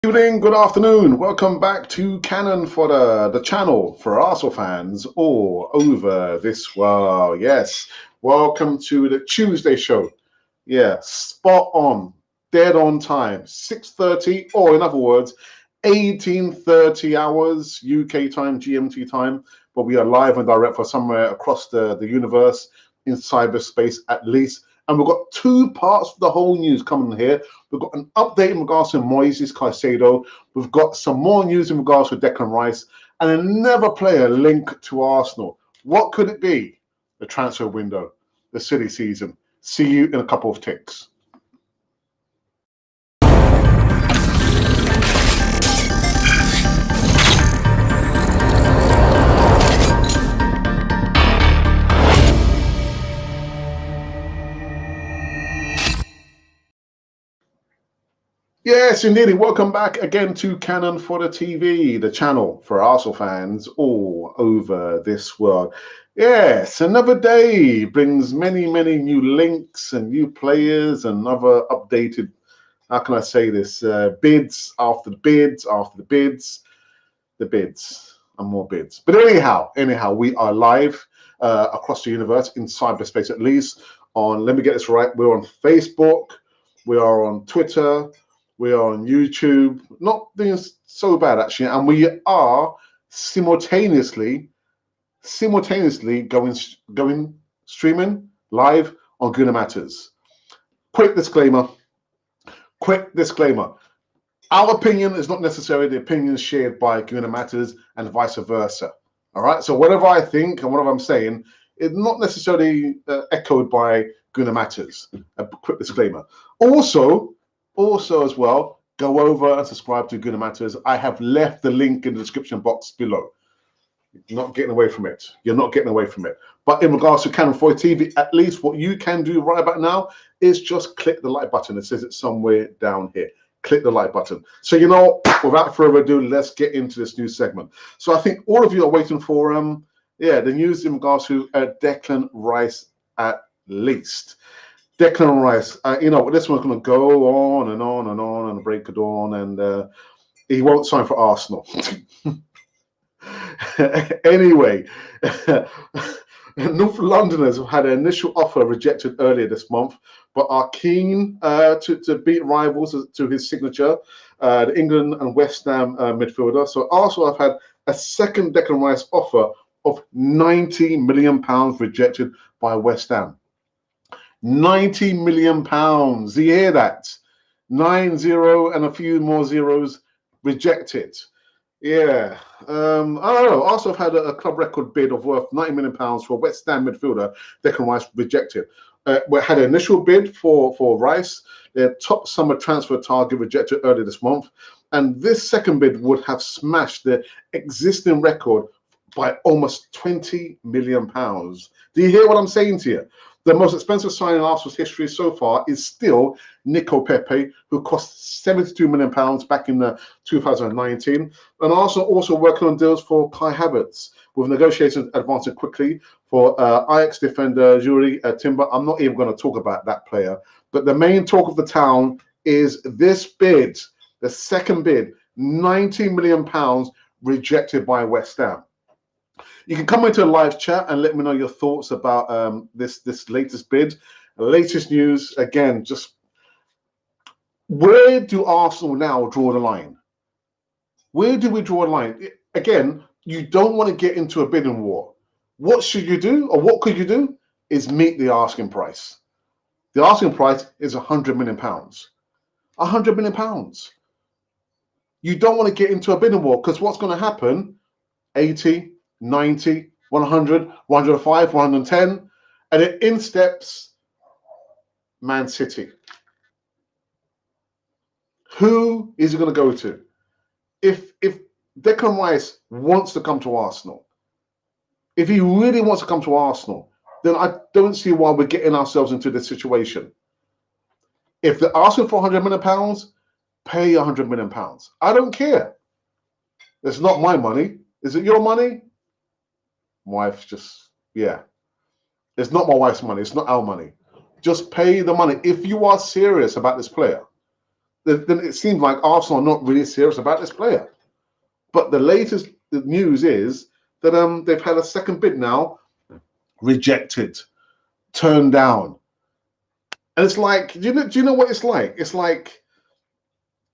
Good evening, good afternoon. Welcome back to Cannon Fodder, the channel for Arsenal fans all over this world. Yes, welcome to the Tuesday show. Yeah, spot on, dead on time, 6:30, or in other words, 18:30 hours UK time, GMT time. But we are live and direct for somewhere across the universe in cyberspace at least. And we've got two parts of the whole news coming here. We've got an update in regards to Moises Caicedo. We've got some more news in regards to Declan Rice and another player linked to Arsenal. What could it be? The transfer window, the silly season. See you in a couple of ticks. Yes, indeed. Welcome back again to Cannon Fodder TV, the channel for Arsenal fans all over this world. Yes, another day brings many new links and new players and other updated, how can I say this, bids after the bids after the bids and more bids. But anyhow, we are live across the universe in cyberspace at least on, let me get this right, we're on Facebook, we are on Twitter, we are on YouTube, not doing so bad actually, and we are simultaneously going streaming live on Guna Matters. Quick disclaimer. Our opinion is not necessarily the opinion shared by Guna Matters and vice versa. All right. So whatever I think and whatever I'm saying is not necessarily echoed by Guna Matters. A quick disclaimer. Also as well, go over and subscribe to Guna Matters. I have left the link in the description box below. You're not getting away from it. But in regards to Cannon Fodder TV, at least what you can do right about now is just click the like button. It says it's somewhere down here. Click the like button. So, without further ado, let's get into this new segment. So I think all of you are waiting for the news in regards to Declan Rice at least. Declan Rice, this one's going to go on and on and on and break of dawn, and he won't sign for Arsenal. Anyway, North Londoners have had an initial offer rejected earlier this month, but are keen to beat rivals to his signature, the England and West Ham midfielder. So Arsenal have had a second Declan Rice offer of £90 million rejected by West Ham. £90 million. Do you hear that? 9-0 and a few more zeros rejected. Yeah, I don't know. Also, have had a club record bid of worth £90 million for West Ham midfielder Declan Rice rejected. We had an initial bid for Rice, their top summer transfer target rejected earlier this month, and this second bid would have smashed the existing record by almost £20 million. Do you hear what I'm saying to you? The most expensive signing in Arsenal's history so far is still Nico Pepe, who cost £72 million back in 2019. And Arsenal also working on deals for Kai Havertz, with negotiations advancing quickly for Ajax defender Yuri Timber. I'm not even going to talk about that player. But the main talk of the town is this bid, the second bid, £90 million rejected by West Ham. You can come into a live chat and let me know your thoughts about this latest bid, latest news. Again, just where do Arsenal now draw the line? Where do we draw a line? Again, you don't want to get into a bidding war. What should you do, or what could you do, is meet the asking price. The asking price is £100 million. £100 million. You don't want to get into a bidding war, because what's going to happen? 80, 90, 100, 105, 110, and then in steps Man City. Who is it going to go to? If Declan Rice wants to come to Arsenal, if he really wants to come to Arsenal, then I don't see why we're getting ourselves into this situation. If they're asking for £100 million, pay £100 million. I don't care. It's not my money. Is it your money? Wife's just, yeah. It's not my wife's money. It's not our money. Just pay the money. If you are serious about this player, then it seems like Arsenal are not really serious about this player. But the latest news is that they've had a second bid now rejected, turned down, and it's like, do you know what it's like? It's like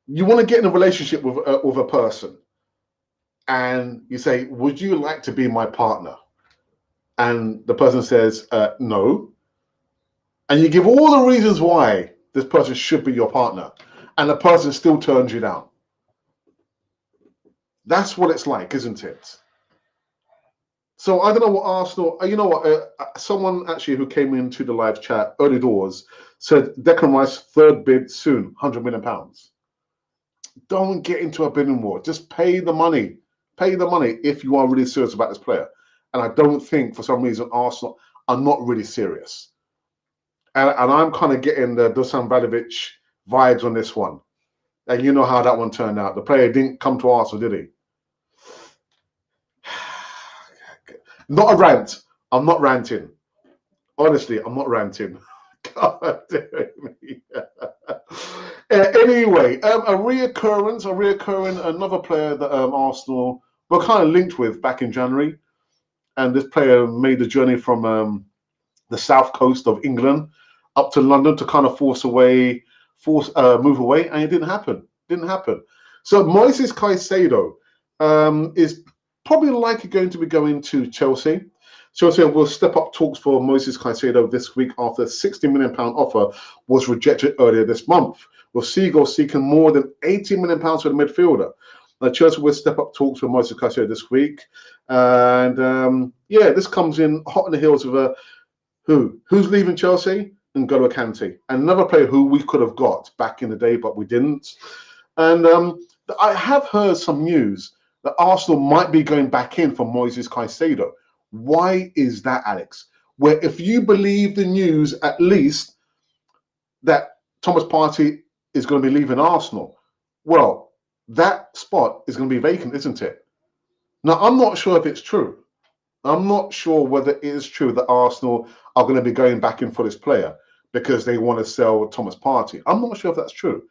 you want to get in a relationship with a person, and you say, "Would you like to be my partner?" And the person says, "No," and you give all the reasons why this person should be your partner, and the person still turns you down. That's what it's like, isn't it? So I don't know what Arsenal. You know what? Someone actually who came into the live chat early doors said Declan Rice third bid soon, £100 million. Don't get into a bidding war. Just pay the money. Pay the money if you are really serious about this player. And I don't think for some reason Arsenal are not really serious. And I'm kind of getting the Dusan Vlahovic vibes on this one. And you know how that one turned out. The player didn't come to Arsenal, did he? Not a rant. I'm not ranting. Honestly, I'm not ranting. God damn me. Anyway, another player that Arsenal were kind of linked with back in January. And this player made the journey from the south coast of England up to London to kind of move away, and it didn't happen. Didn't happen. So Moises Caicedo is probably likely going to be going to Chelsea. Chelsea will step up talks for Moises Caicedo this week after a £60 million offer was rejected earlier this month, with Seagull seeking more than £80 million for the midfielder. Now, Chelsea will step up talks for Moises Caicedo this week. And this comes in hot on the heels of who's leaving Chelsea? N'Golo Kante, another player who we could have got back in the day, but we didn't. And I have heard some news that Arsenal might be going back in for Moises Caicedo. Why is that, Alex? Where if you believe the news, at least that Thomas Partey is going to be leaving Arsenal, well, that spot is going to be vacant, isn't it? Now, I'm not sure if it's true. I'm not sure whether it is true that Arsenal are going to be going back in for this player because they want to sell Thomas Partey. I'm not sure if that's true.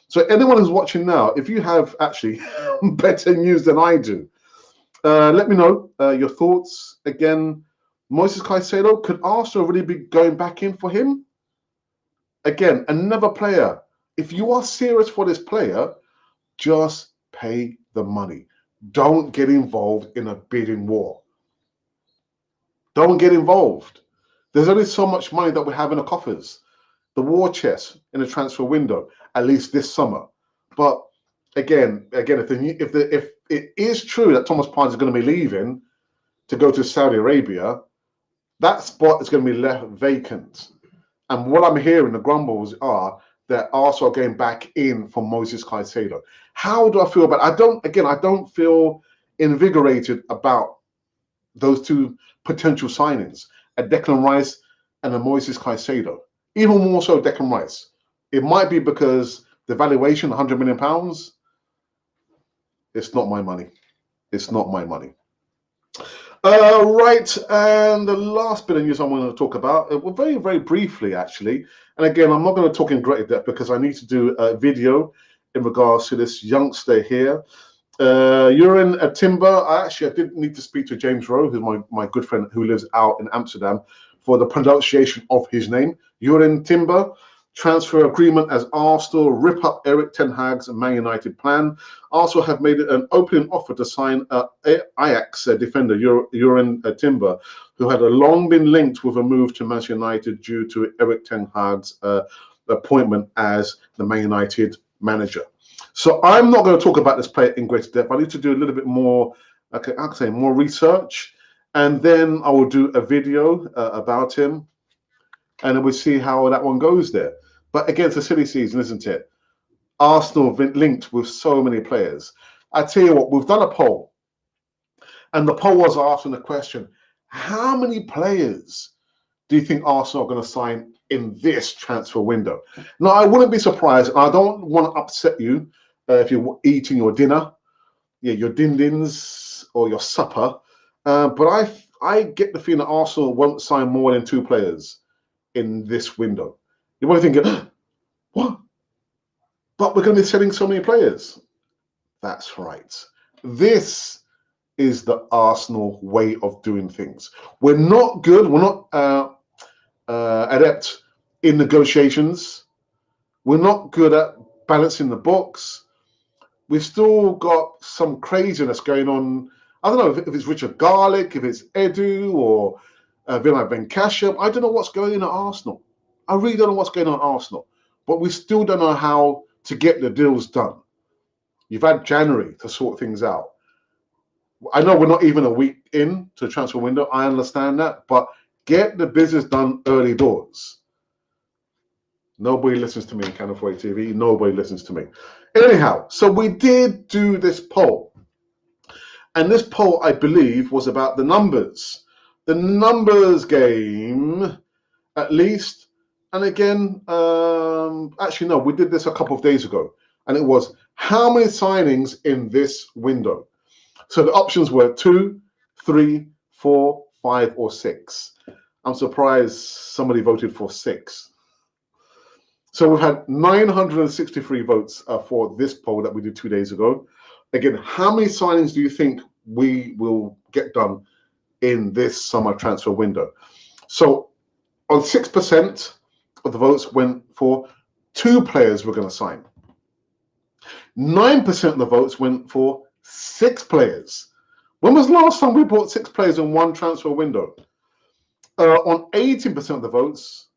So anyone who's watching now, if you have actually better news than I do, let me know your thoughts. Again, Moises Caicedo, could Arsenal really be going back in for him? Again, another player. If you are serious for this player, just pay the money. Don't get involved in a bidding war. Don't get involved. There's only so much money that we have in the coffers, the war chest in the transfer window, at least this summer. But again, if it is true that Thomas Partey is going to be leaving to go to Saudi Arabia, that spot is going to be left vacant. And what I'm hearing, the grumbles are that Arsenal are going back in for Moises Caicedo. How do I feel about it? I don't feel invigorated about those two potential signings, a Declan Rice and a Moises Caicedo. Even more so Declan Rice. It might be because the valuation, £100 million, it's not my money. It's not my money. Right, and the last bit of news I want to talk about, well, very, very briefly, actually. And again, I'm not going to talk in great depth because I need to do a video in regards to this youngster here. Urin Timber. I did need to speak to James Rowe, who's my good friend who lives out in Amsterdam, for the pronunciation of his name. Urin Timber. Transfer agreement as Arsenal rip up Eric Ten Hag's Man United plan. Arsenal have made an opening offer to sign Ajax defender Urin Timber, who had long been linked with a move to Manchester United due to Eric Ten Hag's appointment as the Man United manager. So I'm not going to talk about this player in greater depth. I need to do a little bit more, more research, and then I will do a video about him, and then we'll see how that one goes there. But again, it's a silly season, isn't it? Arsenal have been linked with so many players. I tell you what, we've done a poll, and the poll was asking the question, how many players do you think Arsenal are going to sign in this transfer window? Now, I wouldn't be surprised, and I don't want to upset you if you're eating your dinner, your din-dins or your supper, but I get the feeling that Arsenal won't sign more than 2 players in this window. You might be thinking, what? but we're going to be selling so many players. That's right. This is the Arsenal way of doing things. We're not good. We're not adept in negotiations. We're not good at balancing the books. We've still got some craziness going on. I don't know if it's Richard Garlick, if it's Edu, or Vinay Benkasham. I don't know what's going on at Arsenal. I really don't know what's going on at Arsenal. But we still don't know how to get the deals done. You've had January to sort things out. I know we're not even a week in to the transfer window. I understand that. But get the business done early doors. Nobody listens to me in Canal 4 TV. Nobody listens to me. Anyhow, so we did do this poll. And this poll, I believe, was about the numbers. The numbers game, at least. And again, actually, no, we did this a couple of days ago. And it was, how many signings in this window? So the options were 2, 3, 4, 5, or 6. I'm surprised somebody voted for 6. So we've had 963 votes for this poll that we did 2 days ago. Again, how many signings do you think we will get done in this summer transfer window? So on 6% of the votes went for 2 players we're going to sign. 9% of the votes went for 6 players. When was the last time we bought 6 players in one transfer window? On 18% of the votes,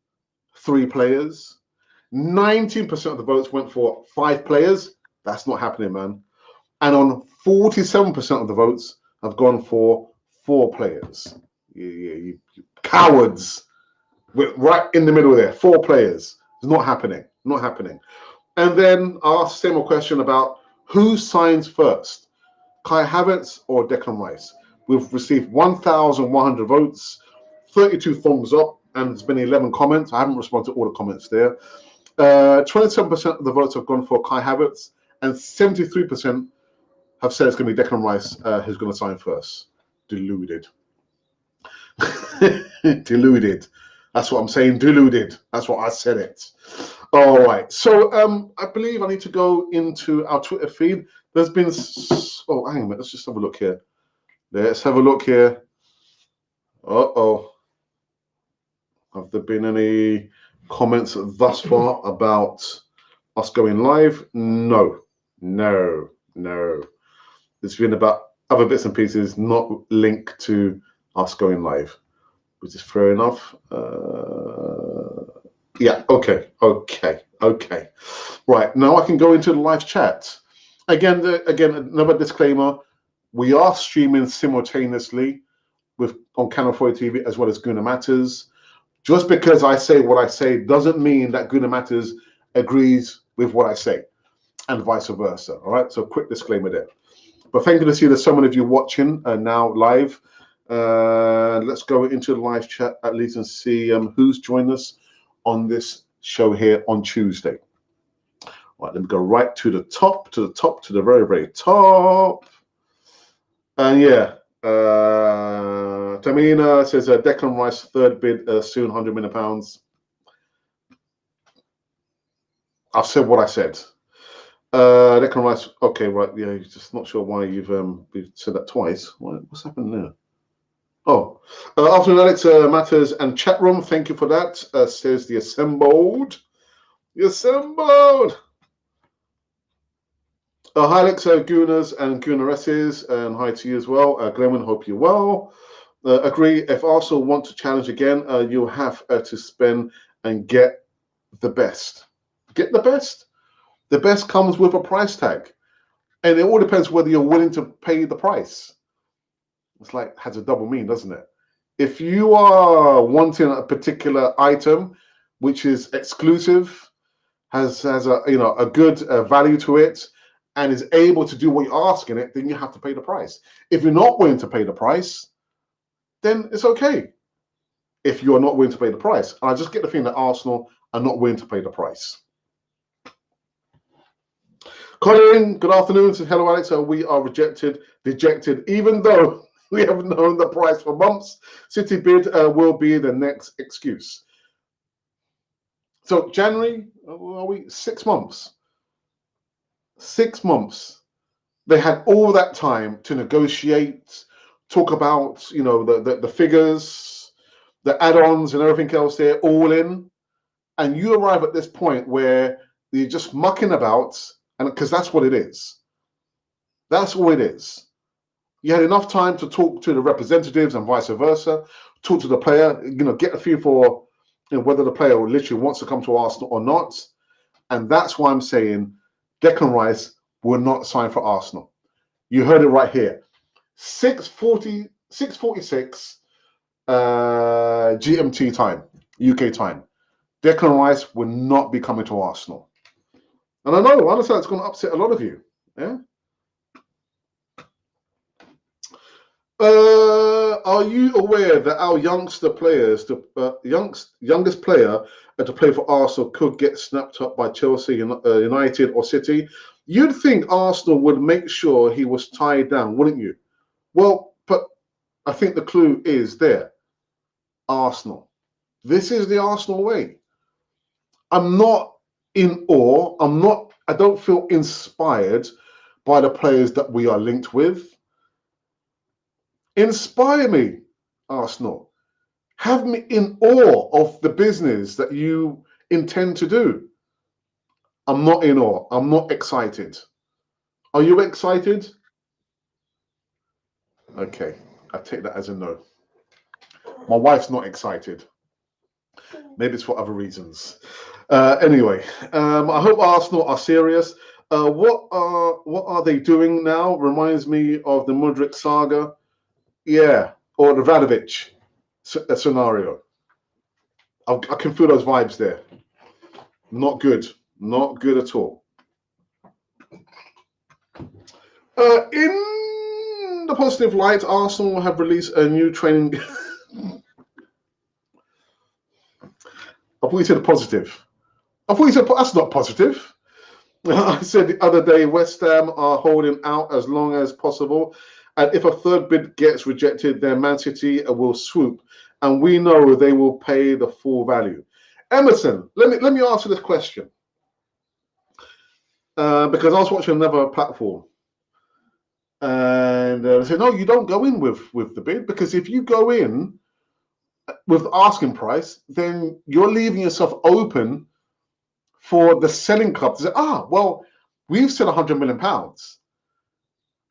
3 players. 19% of the votes went for 5 players. That's not happening, man. And on 47% of the votes have gone for 4 players. You cowards. We're right in the middle there. 4 players. It's not happening. Not happening. And then I'll ask the same question about who signs first, Kai Havertz or Declan Rice. We've received 1,100 votes, 32 thumbs up, and there's been 11 comments. I haven't responded to all the comments there. 27% of the votes have gone for Kai Havertz, and 73% have said it's going to be Declan Rice who's going to sign first. Deluded. Deluded. That's what I'm saying. Deluded. That's what I said it. All right. So I believe I need to go into our Twitter feed. There's been... Oh, hang on a minute. Let's just have a look here. Let's have a look here. Uh-oh. Have there been any comments thus far about us going live? No. No. No. It's been about other bits and pieces not linked to us going live, which is fair enough. Yeah, okay. Right, now I can go into the live chat. Again, another disclaimer. We are streaming simultaneously on Canal 4 TV as well as Guna Matters. Just because I say what I say doesn't mean that Guna Matters agrees with what I say, and vice versa. All right, so quick disclaimer there. But thank you to see there's so many of you watching now live. Let's go into the live chat at least and see who's joined us on this show here on Tuesday. All right, let me go right to the top, to the very, very top. And yeah, Tamina says Declan Rice third bid soon, £100 million. I've said what I said. Declan Rice, okay, right, yeah, just not sure why you've said that twice. What's happened there? Oh, afternoon, Alex, Matters and chat room. Thank you for that. Says the assembled. The assembled. Hi, Alex, Gooners and Gooneresses, and hi to you as well. Glenwyn, hope you're well. Agree, if Arsenal want to challenge again, you'll have to spend and get the best. Get the best. The best comes with a price tag. And it all depends whether you're willing to pay the price. It's like, has a double meaning, doesn't it? If you are wanting a particular item, which is exclusive, has a good value to it, and is able to do what you're asking it, then you have to pay the price. If you're not willing to pay the price, then it's okay. If you are not willing to pay the price, and I just get the feeling that Arsenal are not willing to pay the price. Colin, good afternoon. Says hello, Alex. We are dejected, even though we have known the price for months. City bid will be the next excuse. So January, are we 6 months? 6 months. They had all that time to negotiate, talk about, the figures, the add-ons and everything else there, all in. And you arrive at this point where you're just mucking about, and because that's what it is. That's all it is. You had enough time to talk to the representatives and vice versa, talk to the player, get a feel for whether the player literally wants to come to Arsenal or not. And that's why I'm saying Declan Rice will not sign for Arsenal. You heard it right here. 6:46 GMT time, UK time. Declan Rice will not be coming to Arsenal. And I understand it's going to upset a lot of you. Yeah. Are you aware that our youngest player to play for Arsenal could get snapped up by Chelsea, United, or City? You'd think Arsenal would make sure he was tied down, wouldn't you? Well, but I think the clue is there. Arsenal. This is the Arsenal way. I'm not in awe. I don't feel inspired by the players that we are linked with. Inspire me, Arsenal. Have me in awe of the business that you intend to do. I'm not in awe. I'm not excited. Are you excited? Okay, I take that as a no. My wife's not excited. Maybe it's for other reasons. Anyway, I hope Arsenal are serious. What are they doing now? Reminds me of the Mudryk saga. Yeah, or the Vlahovic scenario. I can feel those vibes there. Not good. Not good at all. In the positive light, Arsenal have released a new training. I thought you said positive. I thought you said that's not positive. I said the other day, West Ham are holding out as long as possible. And if a third bid gets rejected, then Man City will swoop. And we know they will pay the full value. Emerson, let me answer this question. Because I was watching another platform. And they said, no, you don't go in with the bid. Because if you go in with the asking price, then you're leaving yourself open for the selling club to say, well, we've said £100 million.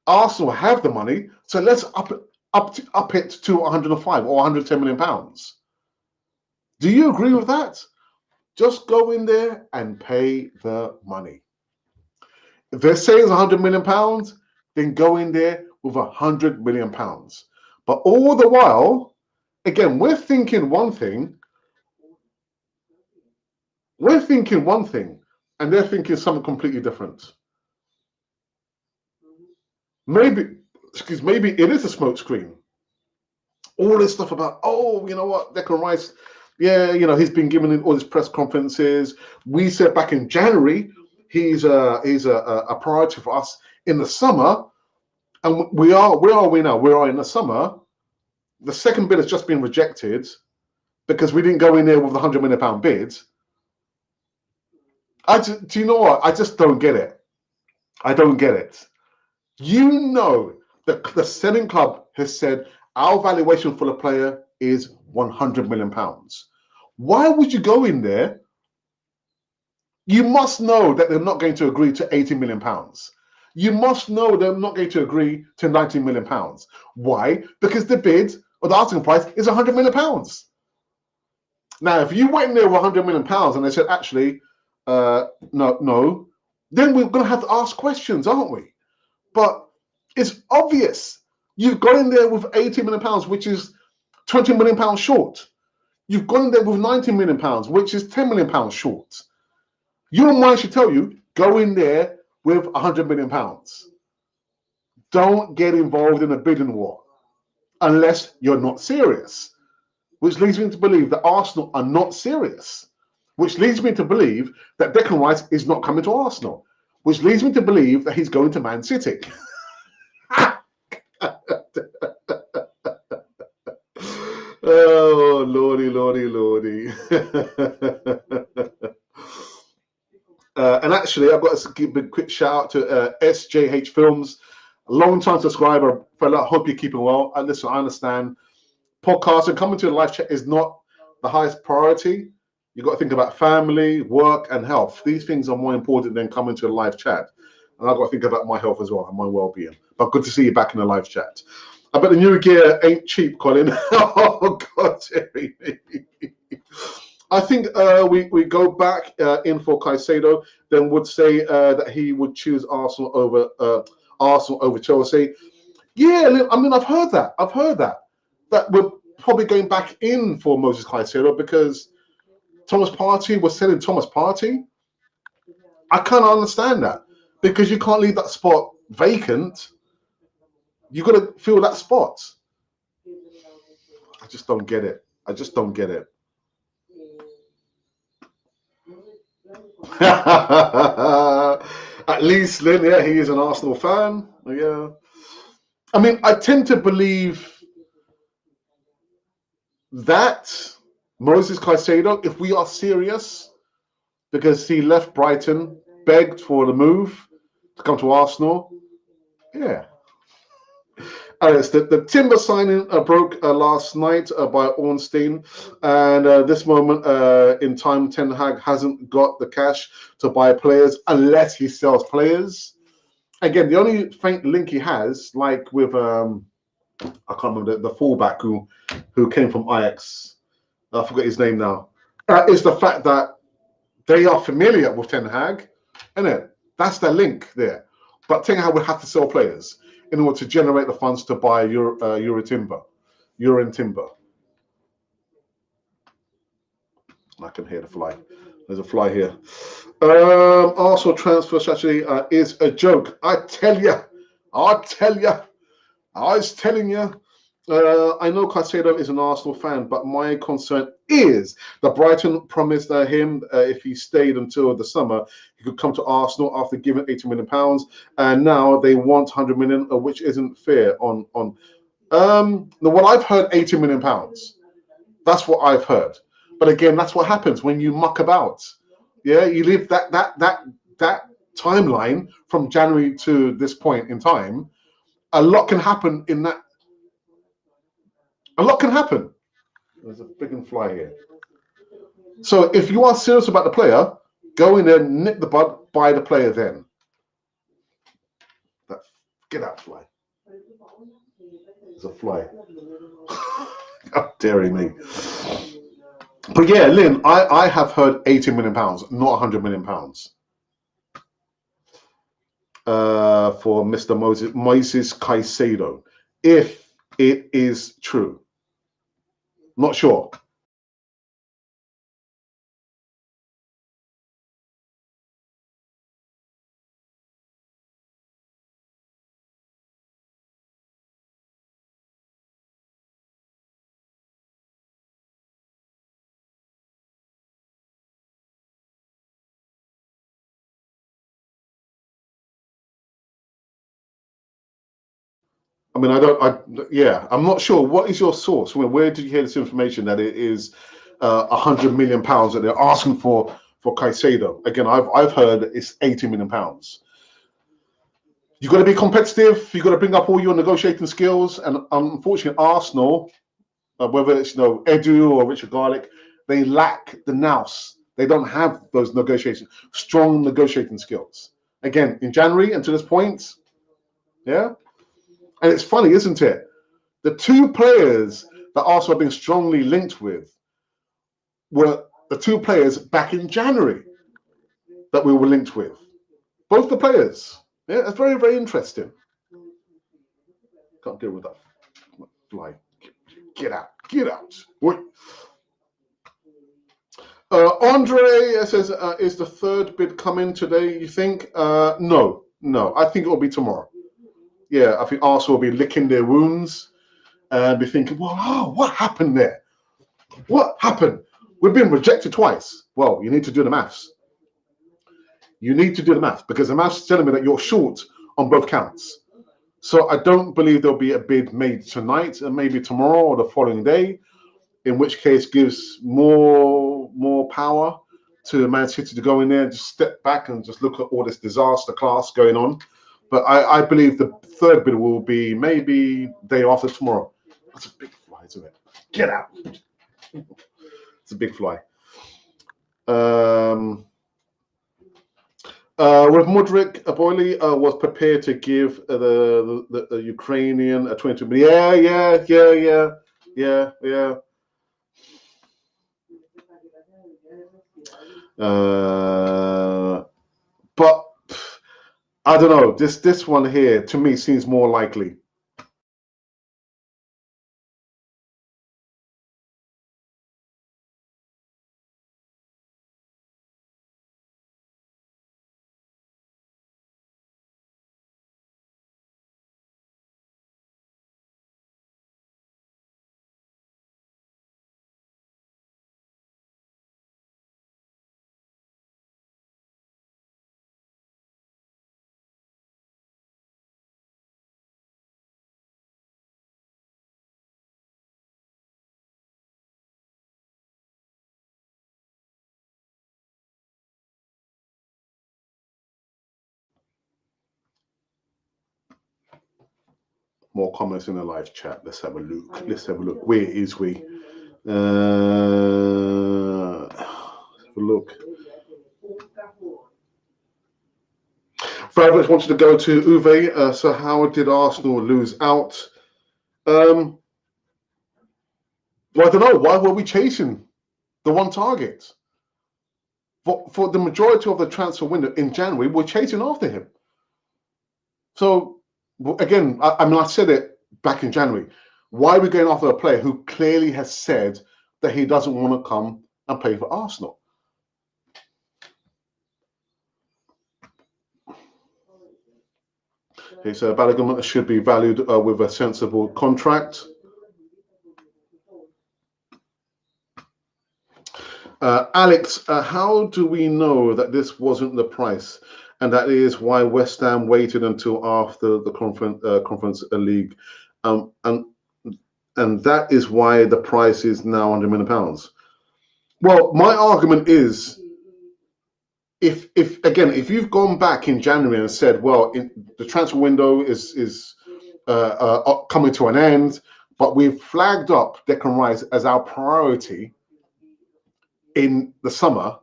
Arsenal have the money, so let's up it to 105 or 110 million pounds. Do you agree with that? Just go in there and pay the money. If they're saying it's 100 million pounds, then go in there with 100 million pounds. But all the while, again, we're thinking one thing, and they're thinking something completely different. Maybe it is a smokescreen. All this stuff about, you know what, Declan Rice, yeah, he's been given all these press conferences. We said back in January, he's a priority for us in the summer. And where are we now? We are in the summer. The second bid has just been rejected because we didn't go in there with the £100 million bid. Do you know what? I just don't get it. I don't get it. The selling club has said our valuation for the player is £100 million. Why would you go in there? You must know that they're not going to agree to £80 million. You must know they're not going to agree to £90 million. Why? Because the bid or the asking price is £100 million. Now, if you went in there with £100 million and they said, actually, no, then we're going to have to ask questions, aren't we? But it's obvious. You've gone in there with £80 million, which is £20 million short. You've gone in there with £90 million, which is £10 million short. Your mind should tell you, go in there with £100 million. Don't get involved in a bidding war unless you're not serious, which leads me to believe that Arsenal are not serious, which leads me to believe that Declan Rice is not coming to Arsenal, which leads me to believe that he's going to Man City. Oh, lordy. And actually, I've got to give a quick shout out to SJH Films, a long-time subscriber, fella. Hope you're keeping well. And listen, I understand podcasting, coming to the live chat is not the highest priority. You've got to think about family, work, and health. These things are more important than coming to a live chat. And I've got to think about my health as well and my well-being. But good to see you back in the live chat. I bet the new gear ain't cheap, Colin. Oh, God, Jerry. I think we go back in for Caicedo, then would say that he would choose Arsenal over Chelsea. Yeah, I mean, I've heard that. That we're probably going back in for Moses Caicedo because Thomas Partey was selling Thomas Partey. I kind of understand that because you can't leave that spot vacant. You've got to fill that spot. I just don't get it. At least, Lynn, yeah, he is an Arsenal fan. Yeah. I mean, I tend to believe that Moses Caicedo, if we are serious, because he left Brighton, begged for the move to come to Arsenal. Yeah. The Timber signing broke last night by Ornstein, and this moment in time, Ten Hag hasn't got the cash to buy players unless he sells players. Again, the only faint link he has, like with I can't remember the fullback who came from Ajax. I forget his name now. Is the fact that they are familiar with Ten Hag, isn't it? That's the link there. But Ten Hag would have to sell players in order to generate the funds to buy Urin Timber. I can hear the fly. There's a fly here. Arsenal transfer strategy is a joke. I tell you. I was telling you. I know Caicedo is an Arsenal fan, but my concern is that Brighton promised him if he stayed until the summer, he could come to Arsenal after giving £80 million, and now they want 100 million, which isn't fair. What I've heard, £80 million. That's what I've heard. But again, that's what happens when you muck about. Yeah, you leave that timeline from January to this point in time. A lot can happen in that. A lot can happen. There's a big fly here. So if you are serious about the player, go in there, nip the bud, buy the player then. Get out, fly. There's a fly. How dare me. But yeah, Lynn, I have heard £80 million, not £100 million. For Mr. Moses Caicedo, if it is true. Not sure. I mean, I'm not sure. What is your source? Where did you hear this information that it is £100 million that they're asking for Caicedo? Again, I've heard it's £80 million. You've got to be competitive. You've got to bring up all your negotiating skills. And unfortunately, Arsenal, whether it's Edu or Richard Garlick, they lack the nous. They don't have those strong negotiating skills. Again, in January and to this point, yeah. And it's funny, isn't it? The two players that Arsenal have been strongly linked with were the two players back in January that we were linked with. Both the players. Yeah, it's very, very interesting. Can't deal with that fly. Get out. Wait. Andre says, is the third bid coming today, you think? No. I think it will be tomorrow. Yeah, I think Arsenal will be licking their wounds and be thinking, well, what happened there? What happened? We've been rejected twice. Well, you need to do the maths. Because the maths is telling me that you're short on both counts. So I don't believe there'll be a bid made tonight and maybe tomorrow or the following day, in which case gives more power to Man City to go in there and just step back and just look at all this disaster class going on. But I believe the third bid will be maybe day after tomorrow. That's a big fly, isn't it? Get out. It's a big fly. With Mudryk, Boyle was prepared to give the Ukrainian a 20 million. Yeah. But I don't know. This one here to me seems more likely. More comments in the live chat. Let's have a look. Where is we? Let's have a look. Frederick wanted to go to Uwe. So how did Arsenal lose out? Well, I don't know. Why were we chasing the one target? For the majority of the transfer window in January, we're chasing after him. So again, I said it back in January. Why are we going after a player who clearly has said that he doesn't want to come and play for Arsenal? He said Balogun should be valued with a sensible contract. Alex, how do we know that this wasn't the price? And that is why West Ham waited until after the Conference League. And that is why the price is now £100 million. Well, my argument is, if you've gone back in January and said, well, the transfer window is coming to an end, but we've flagged up Declan Rice as our priority in the summer,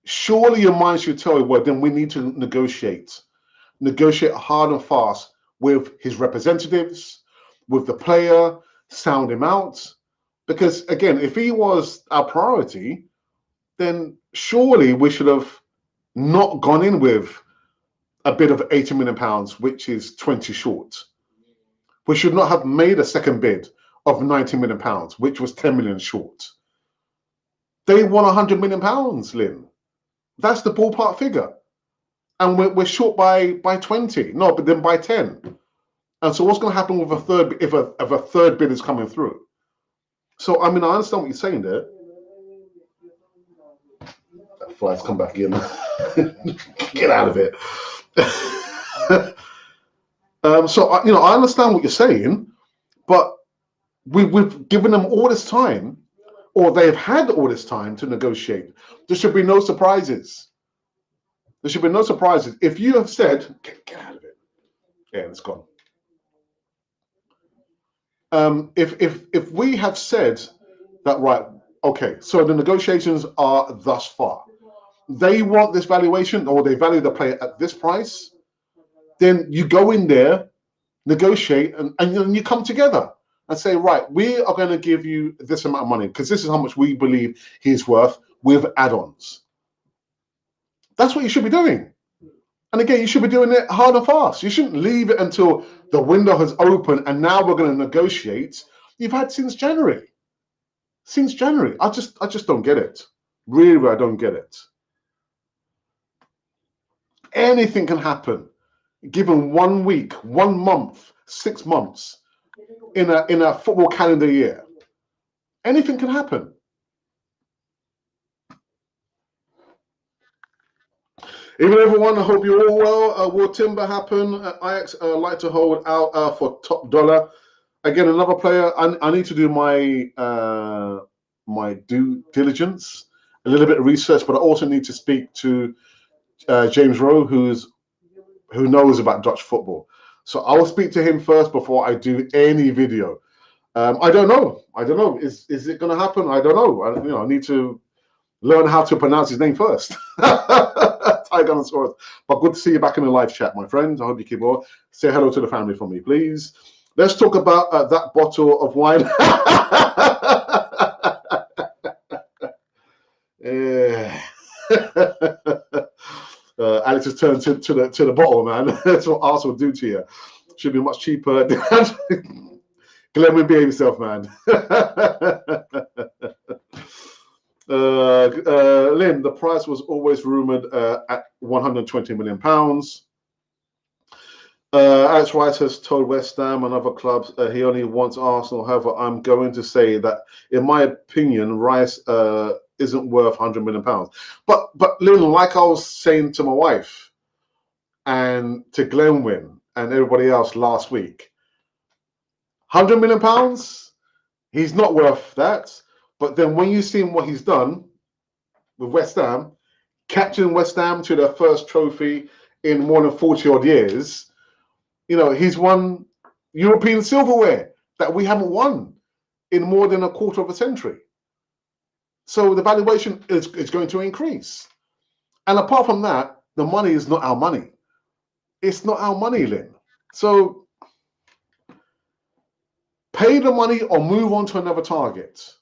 surely your mind should tell you, well, then we need to negotiate hard and fast with his representatives, with the player, sound him out. Because again, if he was our priority, then surely we should have not gone in with a bid of £80 million, which is 20 short. We should not have made a second bid of £90 million, which was 10 million short. They won £100 million, Lynn. That's the ballpark figure. And we're short by 20. No, but then by 10. And so what's going to happen with a third if a third bid is coming through? So, I understand what you're saying there. That fly's come back in. Get out of it. So, I understand what you're saying, but we've given them all this time, or they've had all this time to negotiate. There should be no surprises. There should be no surprises. If you have said, get out of it. Yeah, it's gone. If we have said that, right, okay, so the negotiations are thus far. They want this valuation, or they value the player at this price, then you go in there, negotiate, and then you come together and say, right, we are going to give you this amount of money because this is how much we believe he's worth with add-ons. That's what you should be doing. And again, you should be doing it hard and fast. You shouldn't leave it until the window has opened and now we're going to negotiate. You've had since January. Since January. I just don't get it. Really, I don't get it. Anything can happen given 1 week, 1 month, 6 months in a football calendar year. Anything can happen. Evening, everyone. I hope you're all well. Will timber happen? Ajax like to hold out for top dollar. Again, another player. I need to do my my due diligence a little bit of research, but I also need to speak to James Rowe, who knows about Dutch football. So I will speak to him first before I do any video. I don't know. Is it going to happen? I don't know. I need to learn how to pronounce his name first. Tyrannosaurus. But good to see you back in the live chat, my friends. I hope you keep well. Say hello to the family for me, please. Let's talk about that bottle of wine. Alex has turned to the bottle, man. That's what Arsenal do to you. Should be much cheaper. Glenn, behave yourself, man. Lynn, the price was always rumoured at £120 million. Alex Rice has told West Ham and other clubs he only wants Arsenal. However, I'm going to say that, in my opinion, Rice isn't worth £100 million. But Lynn, like I was saying to my wife and to Glenwyn and everybody else last week, £100 million, he's not worth that. But then when you see what he's done with West Ham, capturing West Ham to their first trophy in more than 40 odd years, he's won European silverware that we haven't won in more than a quarter of a century. So the valuation is going to increase. And apart from that, the money is not our money. It's not our money, Lynn. So pay the money or move on to another target.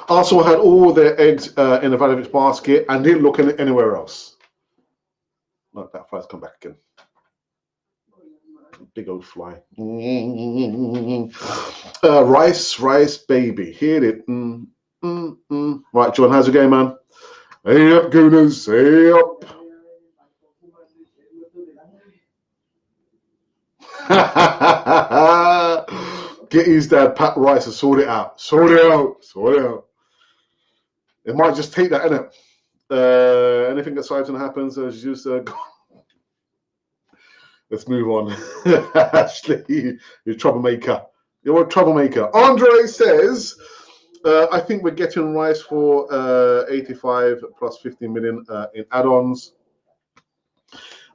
Arsenal had all their eggs in the Ivanovic basket and didn't look anywhere else. Look, that fly's come back again. Big old fly. Rice, baby. Hit it. Right, John, how's the game, man? Hey up, Gooners. Hey up. Get his dad, Pat Rice, and sort it out. Sort it out. It might just take that, innit? Anything exciting happens, just let's move on. Ashley, you're a troublemaker. You're a troublemaker. Andre says, I think we're getting Rice for 85 plus 50 million in add-ons.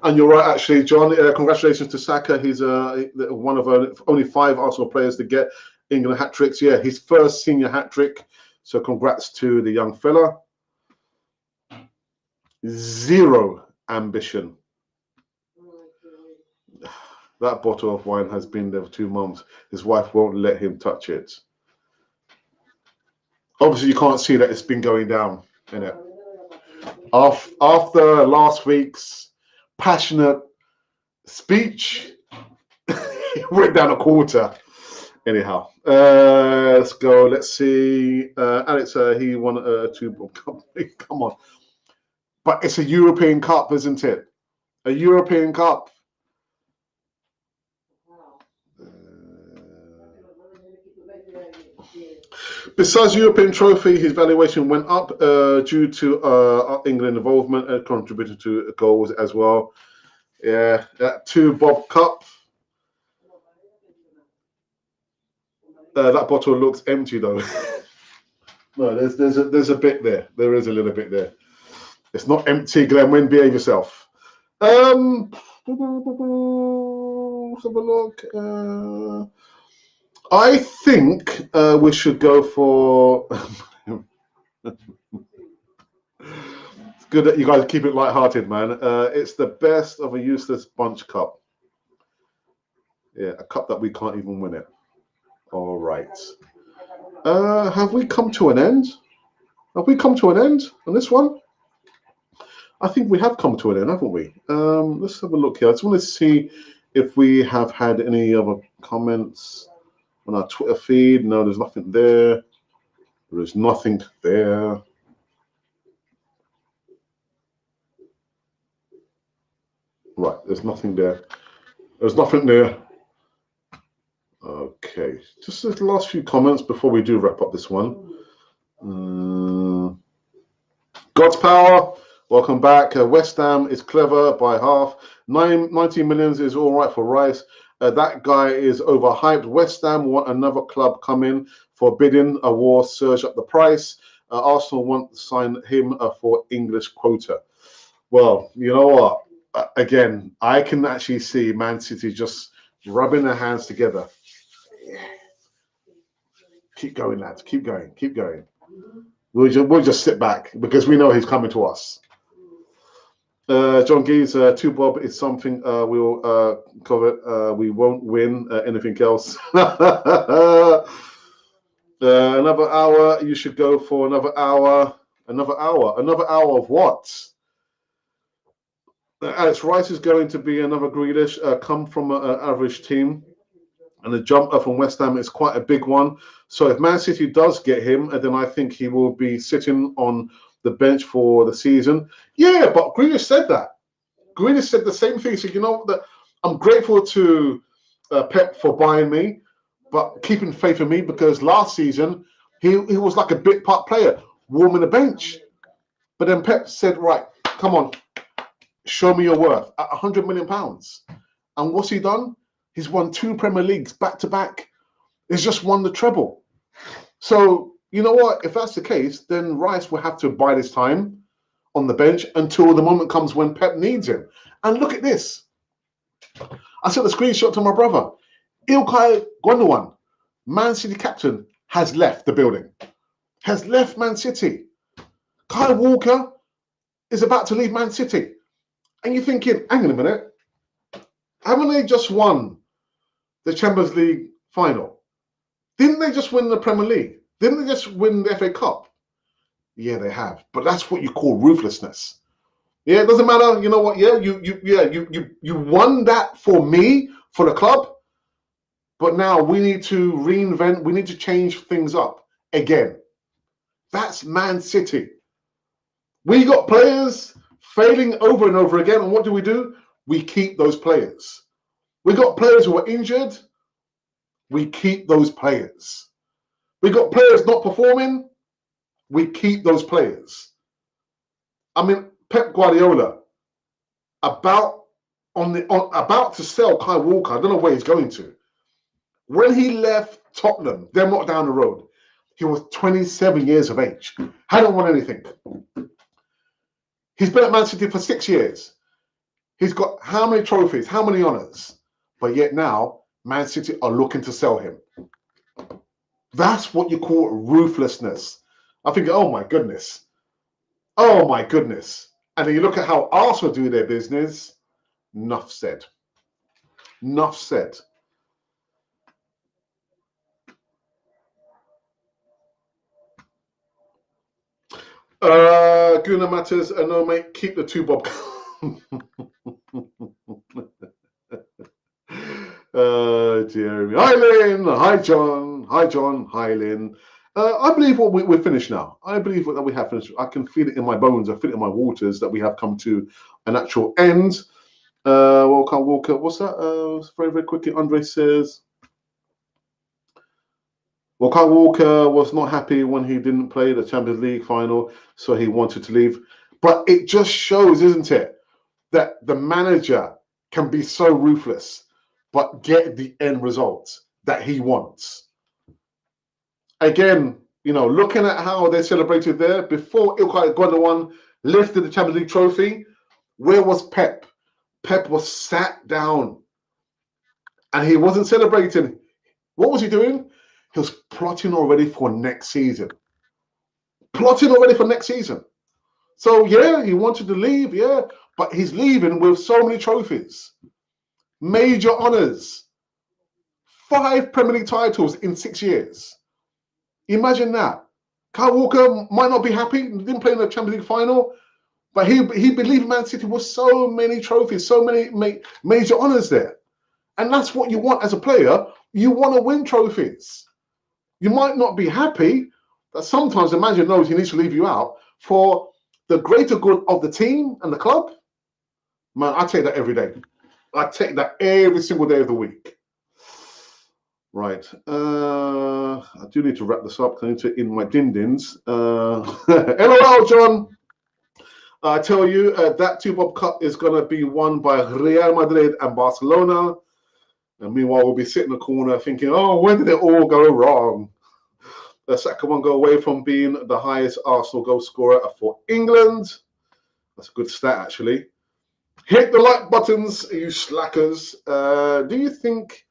And you're right, actually, John. Congratulations to Saka. He's one of only 5 Arsenal players to get England hat-tricks. Yeah, his first senior hat-trick. So congrats to the young fella. Zero ambition. That bottle of wine has been there for 2 months. His wife won't let him touch it. Obviously, you can't see that it's been going down, innit? After last week's passionate speech, it went down a quarter. Anyhow, let's go. Let's see. Alex, he won 2. Come on. But it's a European Cup, isn't it? A European Cup. Besides European trophy, his valuation went up due to England involvement and contributed to goals as well. Yeah, that 2 Bob Cup. That bottle looks empty though. No, there's a bit there. There is a little bit there. It's not empty, Glenn. Behave yourself. Let's have a look. I think we should go for. It's good that you guys keep it light-hearted, man. It's the best of a useless bunch cup. Yeah, a cup that we can't even win it. All right. Have we come to an end? Have we come to an end on this one? I think we have come to an end, haven't we? Let's have a look here. I just want to see if we have had any other comments on our Twitter feed. No, there's nothing there. There is nothing there. Right, there's nothing there. There's nothing there. Okay, just the last few comments before we do wrap up this one. God's Power, welcome back. West Ham is clever by half. 19 millions is all right for Rice. That guy is overhyped. West Ham want another club come in for bidding. A war surge up the price. Arsenal want to sign him for English quota. Well, you know what? Again, I can actually see Man City just rubbing their hands together. Keep going, lads. Keep going. Keep going. We'll just sit back because we know he's coming to us. John Geese, 2 bob is something we'll cover. We won't win anything else. Another hour. You should go for another hour. Another hour. Another hour of what? Alex Rice is going to be another Grealish. Come from an average team. And the jump from West Ham is quite a big one. So if Man City does get him, then I think he will be sitting on the bench for the season. Yeah, but Grealish said that. Grealish said the same thing. He said, you know, that I'm grateful to Pep for buying me, but keeping faith in me because last season he was like a bit part player, warming the bench. But then Pep said, right, come on, show me your worth at £100 million. And what's he done? He's won 2 Premier Leagues back to back. He's just won the treble. So, you know what? If that's the case, then Rice will have to bide his time on the bench until the moment comes when Pep needs him. And look at this. I sent a screenshot to my brother. Ilkay Gundogan, Man City captain, has left the building. Has left Man City. Kyle Walker is about to leave Man City. And you're thinking, hang on a minute. Haven't they just won the Champions League final? Didn't they just win the Premier League? Didn't they just win the FA Cup? Yeah, they have. But that's what you call ruthlessness. Yeah, it doesn't matter. You know what? Yeah, you won that for me, for the club. But now we need to reinvent. We need to change things up again. That's Man City. We got players failing over and over again. And what do? We keep those players. We got players who are injured. We keep those players. We got players not performing. We keep those players. I mean, Pep Guardiola about to sell Kyle Walker. I don't know where he's going to. When he left Tottenham, they're not down the road. He was 27 years of age. Hadn't won anything. He's been at Man City for 6 years. He's got how many trophies, how many honours? But yet now, Man City are looking to sell him. That's what you call ruthlessness. I think, oh my goodness. Oh my goodness. And then you look at how Arsenal do their business. Enough said. Enough said. Guna Matters, no mate, keep the 2 bob. Jeremy. Hi Lynn. Hi John. Hi John. Hi Lynn. I believe we're finished now. I believe that we have finished. I can feel it in my bones. I feel it in my waters that we have come to an actual end. Welcome, Walker. What's that? Very, very quickly, Andre says, well, Kyle Walker was not happy when he didn't play the Champions League final, so he wanted to leave. But it just shows, isn't it, that the manager can be so ruthless, but get the end result that he wants. Again, you know, looking at how they celebrated there, before Ilkay Gundogan lifted the Champions League trophy, where was Pep? Pep was sat down and he wasn't celebrating. What was he doing? He was plotting already for next season. Plotting already for next season. So, yeah, he wanted to leave, yeah, but he's leaving with so many trophies. Major honours. 5 Premier League titles in 6 years. Imagine that. Kyle Walker might not be happy, didn't play in the Champions League final, but he believed Man City was so many trophies, so many major honours there. And that's what you want as a player. You want to win trophies. You might not be happy, but sometimes the manager knows he needs to leave you out for the greater good of the team and the club. Man, I take that every day. I take that every single day of the week. Right. I do need to wrap this up because I need to in my din-dins. LOL, John. I tell you, that 2 Bob Cup is going to be won by Real Madrid and Barcelona. And meanwhile, we'll be sitting in the corner thinking, oh, when did it all go wrong? The second one go away from being the highest Arsenal goal scorer for England. That's a good stat, actually. Hit the like buttons, you slackers. Do you think,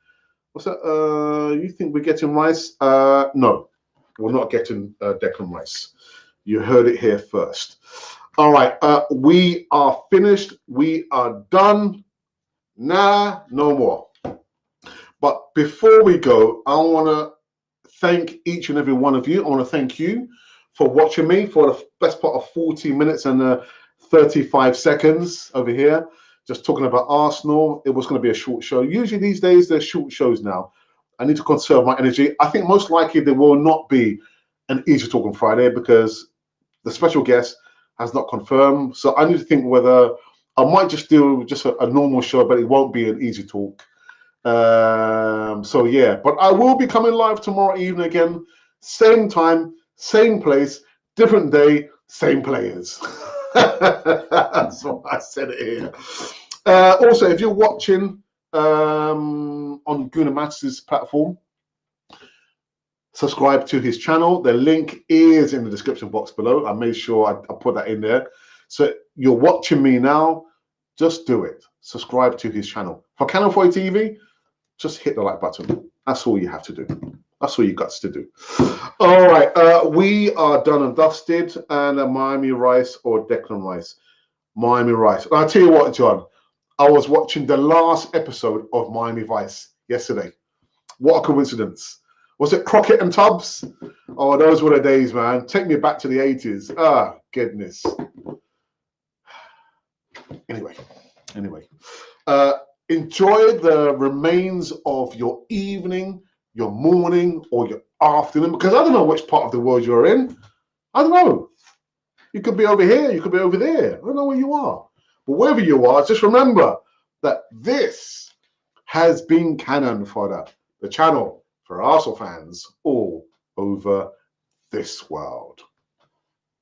what's that? You think we're getting Rice? No, we're not getting Declan Rice. You heard it here first. All right, we are finished. We are done. Nah, no more. But before we go, I want to thank each and every one of you. I want to thank you for watching me for the best part of 40 minutes and 35 seconds over here, just talking about Arsenal. It was going to be a short show. Usually these days, they're short shows now. I need to conserve my energy. I think most likely there will not be an Easy Talk on Friday because the special guest has not confirmed. So I need to think whether I might just do just a normal show, but it won't be an Easy Talk. So yeah, but I will be coming live tomorrow evening again, same time, same place, different day, same players. That's what I said it here. Also, if you're watching on Gunnar Mats's platform, subscribe to his channel. The link is in the description box below. I made sure I put that in there. So you're watching me now, just do it. Subscribe to his channel. For Canal 4 TV, just hit the like button. That's all you have to do. That's all you got to do. All right, we are done and dusted. And Miami Rice or Declan Rice? Miami Rice. And I'll tell you what, John, I was watching the last episode of Miami Vice yesterday. What a coincidence. Was it Crockett and Tubbs? Oh, those were the days, man. Take me back to the 80s. Ah, goodness. Anyway. Enjoy the remains of your evening, your morning, or your afternoon, because I don't know which part of the world you're in. I don't know. You could be over here, you could be over there. I don't know where you are. But wherever you are, just remember that this has been Cannon Fodder, the channel for Arsenal fans all over this world.